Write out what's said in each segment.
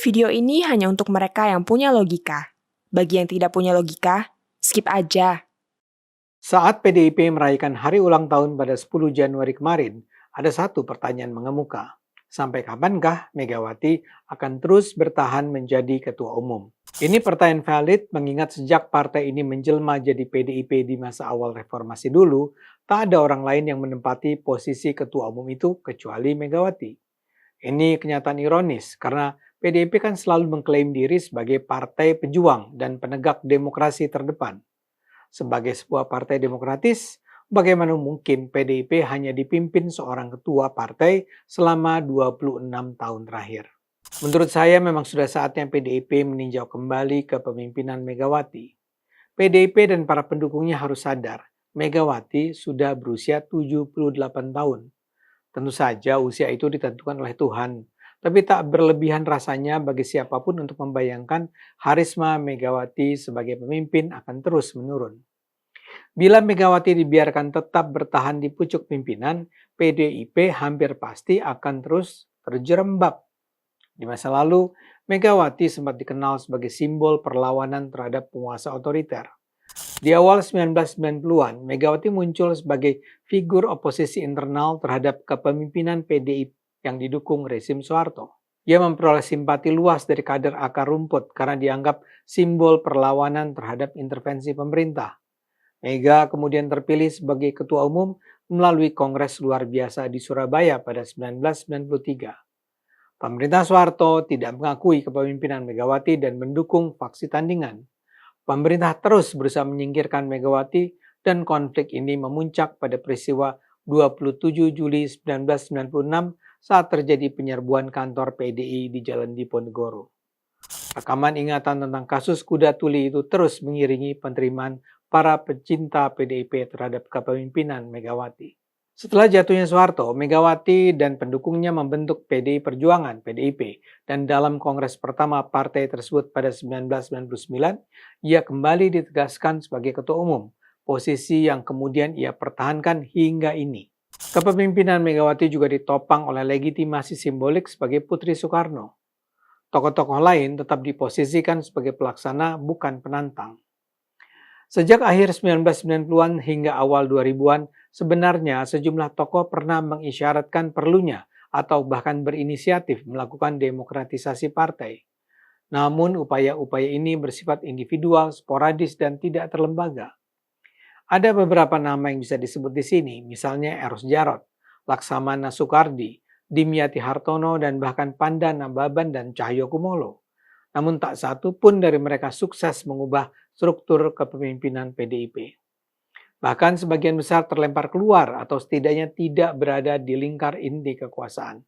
Video ini hanya untuk mereka yang punya logika. Bagi yang tidak punya logika, skip aja. Saat PDIP merayakan hari ulang tahun pada 10 Januari kemarin, ada satu pertanyaan mengemuka. Sampai kapankah Megawati akan terus bertahan menjadi ketua umum? Ini pertanyaan valid mengingat sejak partai ini menjelma jadi PDIP di masa awal reformasi dulu, tak ada orang lain yang menempati posisi ketua umum itu kecuali Megawati. Ini kenyataan ironis karena PDIP kan selalu mengklaim diri sebagai partai pejuang dan penegak demokrasi terdepan. Sebagai sebuah partai demokratis, bagaimana mungkin PDIP hanya dipimpin seorang ketua partai selama 26 tahun terakhir? Menurut saya memang sudah saatnya PDIP meninjau kembali kepemimpinan Megawati. PDIP dan para pendukungnya harus sadar, Megawati sudah berusia 78 tahun. Tentu saja usia itu ditentukan oleh Tuhan, tapi tak berlebihan rasanya bagi siapapun untuk membayangkan harisma Megawati sebagai pemimpin akan terus menurun. Bila Megawati dibiarkan tetap bertahan di pucuk pimpinan, PDIP hampir pasti akan terus terjerembab. Di masa lalu, Megawati sempat dikenal sebagai simbol perlawanan terhadap penguasa otoriter. Di awal 1990-an, Megawati muncul sebagai figur oposisi internal terhadap kepemimpinan PDIP yang didukung rezim Soeharto. Ia memperoleh simpati luas dari kader akar rumput karena dianggap simbol perlawanan terhadap intervensi pemerintah. Mega kemudian terpilih sebagai ketua umum melalui kongres luar biasa di Surabaya pada 1993. Pemerintah Soeharto tidak mengakui kepemimpinan Megawati dan mendukung faksi tandingan. Pemerintah terus berusaha menyingkirkan Megawati dan konflik ini memuncak pada peristiwa 27 Juli 1996 saat terjadi penyerbuan kantor PDI di Jalan Diponegoro. Rekaman ingatan tentang kasus kuda tuli itu terus mengiringi penerimaan para pecinta PDIP terhadap kepemimpinan Megawati. Setelah jatuhnya Soeharto, Megawati dan pendukungnya membentuk PDI Perjuangan (PDIP) dan dalam kongres pertama partai tersebut pada 1999, ia kembali ditegaskan sebagai ketua umum, posisi yang kemudian ia pertahankan hingga ini. Kepemimpinan Megawati juga ditopang oleh legitimasi simbolik sebagai Putri Soekarno. Tokoh-tokoh lain tetap diposisikan sebagai pelaksana bukan penantang. Sejak akhir 1990-an hingga awal 2000-an, sebenarnya sejumlah tokoh pernah mengisyaratkan perlunya atau bahkan berinisiatif melakukan demokratisasi partai. Namun upaya-upaya ini bersifat individual, sporadis, dan tidak terlembaga. Ada beberapa nama yang bisa disebut di sini, misalnya Eros Jarot, Laksamana Soekardi, Dimyati Hartono, dan bahkan Panda Nababan dan Cahyokumolo. Namun tak satu pun dari mereka sukses mengubah struktur kepemimpinan PDIP. Bahkan sebagian besar terlempar keluar atau setidaknya tidak berada di lingkar inti kekuasaan.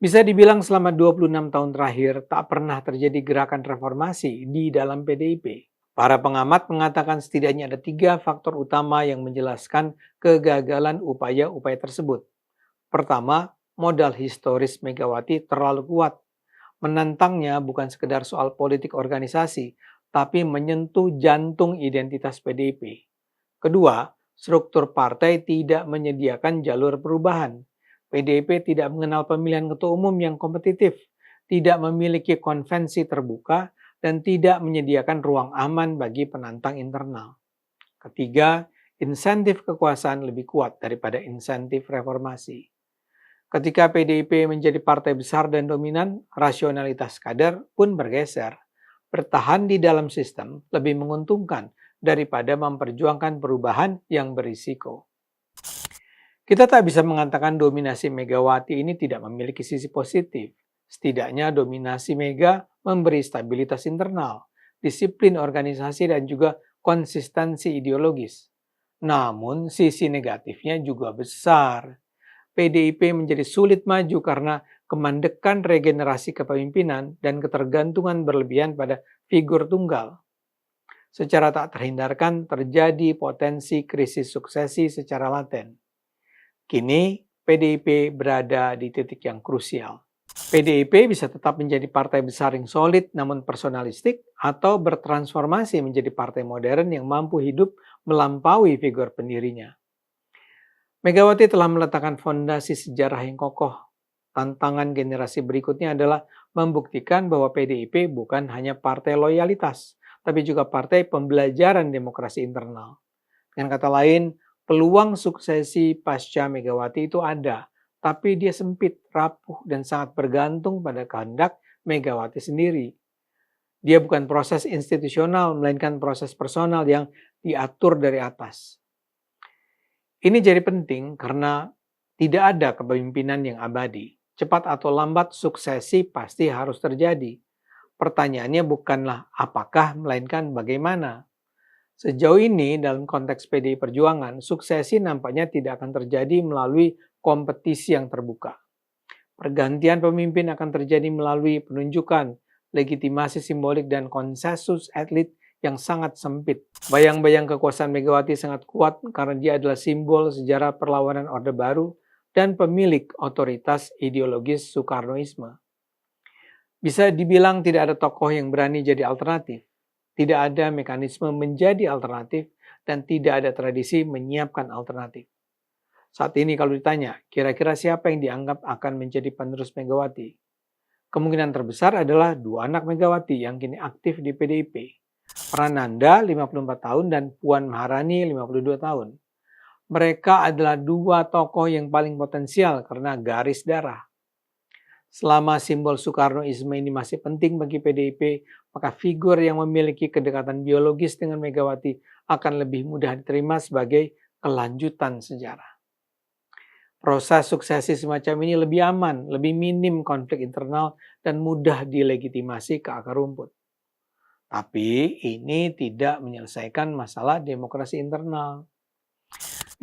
Bisa dibilang selama 26 tahun terakhir tak pernah terjadi gerakan reformasi di dalam PDIP. Para pengamat mengatakan setidaknya ada 3 faktor utama yang menjelaskan kegagalan upaya-upaya tersebut. Pertama, modal historis Megawati terlalu kuat. Menantangnya bukan sekedar soal politik organisasi, tapi menyentuh jantung identitas PDIP. Kedua, struktur partai tidak menyediakan jalur perubahan. PDIP tidak mengenal pemilihan ketua umum yang kompetitif, tidak memiliki konvensi terbuka, dan tidak menyediakan ruang aman bagi penantang internal. Ketiga, insentif kekuasaan lebih kuat daripada insentif reformasi. Ketika PDIP menjadi partai besar dan dominan, rasionalitas kader pun bergeser. Bertahan di dalam sistem lebih menguntungkan daripada memperjuangkan perubahan yang berisiko. Kita tak bisa mengatakan dominasi Megawati ini tidak memiliki sisi positif. Setidaknya dominasi Mega memberi stabilitas internal, disiplin organisasi, dan juga konsistensi ideologis. Namun sisi negatifnya juga besar. PDIP menjadi sulit maju karena kemandekan regenerasi kepemimpinan dan ketergantungan berlebihan pada figur tunggal. Secara tak terhindarkan terjadi potensi krisis suksesi secara laten. Kini PDIP berada di titik yang krusial. PDIP bisa tetap menjadi partai besar yang solid namun personalistik atau bertransformasi menjadi partai modern yang mampu hidup melampaui figur pendirinya. Megawati telah meletakkan fondasi sejarah yang kokoh. Tantangan generasi berikutnya adalah membuktikan bahwa PDIP bukan hanya partai loyalitas, tapi juga partai pembelajaran demokrasi internal. Dengan kata lain, peluang suksesi pasca Megawati itu ada, tapi dia sempit, rapuh, dan sangat bergantung pada kehendak Megawati sendiri. Dia bukan proses institusional, melainkan proses personal yang diatur dari atas. Ini jadi penting karena tidak ada kepemimpinan yang abadi. Cepat atau lambat suksesi pasti harus terjadi. Pertanyaannya bukanlah apakah, melainkan bagaimana. Sejauh ini dalam konteks PDI Perjuangan, suksesi nampaknya tidak akan terjadi melalui kompetisi yang terbuka. Pergantian pemimpin akan terjadi melalui penunjukan, legitimasi simbolik, dan konsensus elit yang sangat sempit. Bayang-bayang kekuasaan Megawati sangat kuat karena dia adalah simbol sejarah perlawanan Orde Baru dan pemilik otoritas ideologis Soekarnoisme. Bisa dibilang tidak ada tokoh yang berani jadi alternatif. Tidak ada mekanisme menjadi alternatif dan tidak ada tradisi menyiapkan alternatif. Saat ini kalau ditanya, kira-kira siapa yang dianggap akan menjadi penerus Megawati? Kemungkinan terbesar adalah dua anak Megawati yang kini aktif di PDIP. Prananda 54 tahun dan Puan Maharani 52 tahun. Mereka adalah dua tokoh yang paling potensial karena garis darah. Selama simbol Soekarnoisme ini masih penting bagi PDIP, maka figur yang memiliki kedekatan biologis dengan Megawati akan lebih mudah diterima sebagai kelanjutan sejarah. Proses suksesi semacam ini lebih aman, lebih minim konflik internal, dan mudah dilegitimasi ke akar rumput. Tapi ini tidak menyelesaikan masalah demokrasi internal.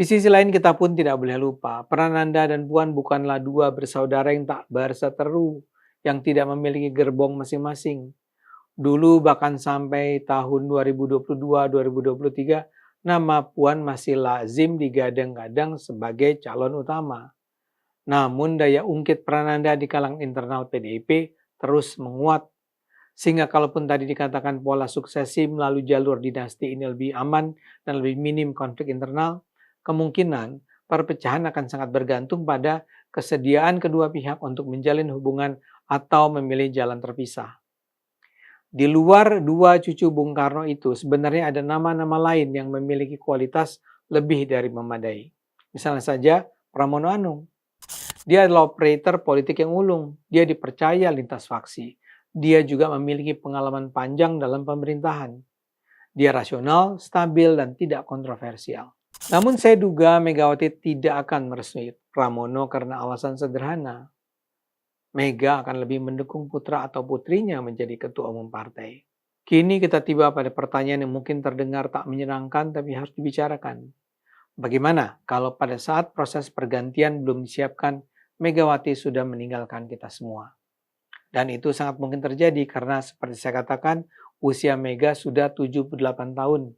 Di sisi lain kita pun tidak boleh lupa, Prananda dan Puan bukanlah dua bersaudara yang tak berseteru, yang tidak memiliki gerbong masing-masing. Dulu bahkan sampai tahun 2022-2023, nama Puan masih lazim digadang-gadang sebagai calon utama. Namun daya ungkit Prananda di kalangan internal PDIP terus menguat. Sehingga kalaupun tadi dikatakan pola suksesi melalui jalur dinasti ini lebih aman dan lebih minim konflik internal, kemungkinan perpecahan akan sangat bergantung pada kesediaan kedua pihak untuk menjalin hubungan atau memilih jalan terpisah. Di luar dua cucu Bung Karno itu, sebenarnya ada nama-nama lain yang memiliki kualitas lebih dari memadai. Misalnya saja Pramono Anung. Dia adalah operator politik yang ulung. Dia dipercaya lintas faksi. Dia juga memiliki pengalaman panjang dalam pemerintahan. Dia rasional, stabil, dan tidak kontroversial. Namun saya duga Megawati tidak akan meresmi Pramono karena alasan sederhana. Mega akan lebih mendukung putra atau putrinya menjadi ketua umum partai. Kini kita tiba pada pertanyaan yang mungkin terdengar tak menyenangkan tapi harus dibicarakan. Bagaimana kalau pada saat proses pergantian belum disiapkan, Megawati sudah meninggalkan kita semua? Dan itu sangat mungkin terjadi karena seperti saya katakan, usia Mega sudah 78 tahun.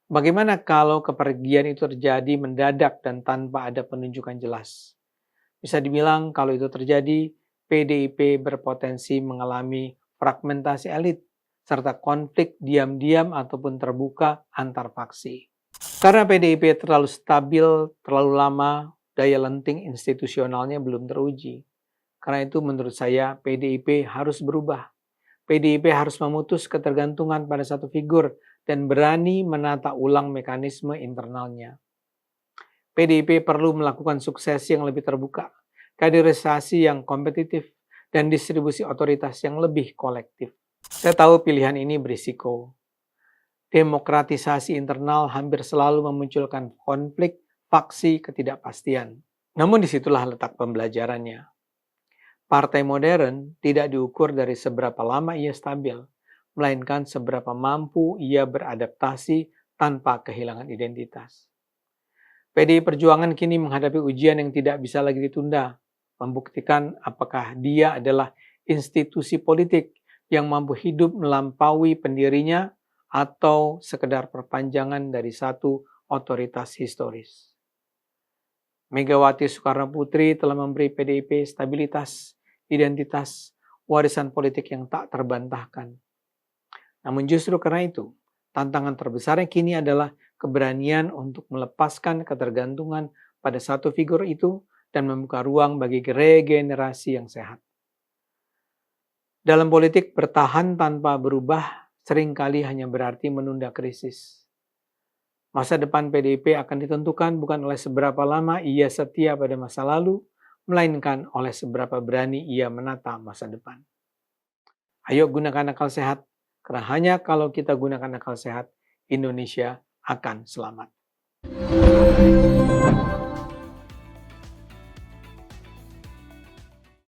Bagaimana kalau kepergian itu terjadi mendadak dan tanpa ada penunjukan jelas? Bisa dibilang kalau itu terjadi, PDIP berpotensi mengalami fragmentasi elit serta konflik diam-diam ataupun terbuka antar faksi. Karena PDIP terlalu stabil, terlalu lama, daya lenting institusionalnya belum teruji. Karena itu menurut saya PDIP harus berubah. PDIP harus memutus ketergantungan pada satu figur dan berani menata ulang mekanisme internalnya. PDIP perlu melakukan suksesi yang lebih terbuka, kaderisasi yang kompetitif, dan distribusi otoritas yang lebih kolektif. Saya tahu pilihan ini berisiko. Demokratisasi internal hampir selalu memunculkan konflik, faksi, ketidakpastian. Namun disitulah letak pembelajarannya. Partai modern tidak diukur dari seberapa lama ia stabil, melainkan seberapa mampu ia beradaptasi tanpa kehilangan identitas. PDI Perjuangan kini menghadapi ujian yang tidak bisa lagi ditunda, membuktikan apakah dia adalah institusi politik yang mampu hidup melampaui pendirinya atau sekedar perpanjangan dari satu otoritas historis. Megawati Soekarno Putri telah memberi PDIP stabilitas, identitas, warisan politik yang tak terbantahkan. Namun justru karena itu, tantangan terbesarnya kini adalah keberanian untuk melepaskan ketergantungan pada satu figur itu dan membuka ruang bagi regenerasi yang sehat. Dalam politik, bertahan tanpa berubah seringkali hanya berarti menunda krisis. Masa depan PDIP akan ditentukan bukan oleh seberapa lama ia setia pada masa lalu, melainkan oleh seberapa berani ia menata masa depan. Ayo gunakan akal sehat, karena hanya kalau kita gunakan akal sehat, Indonesia akan selamat.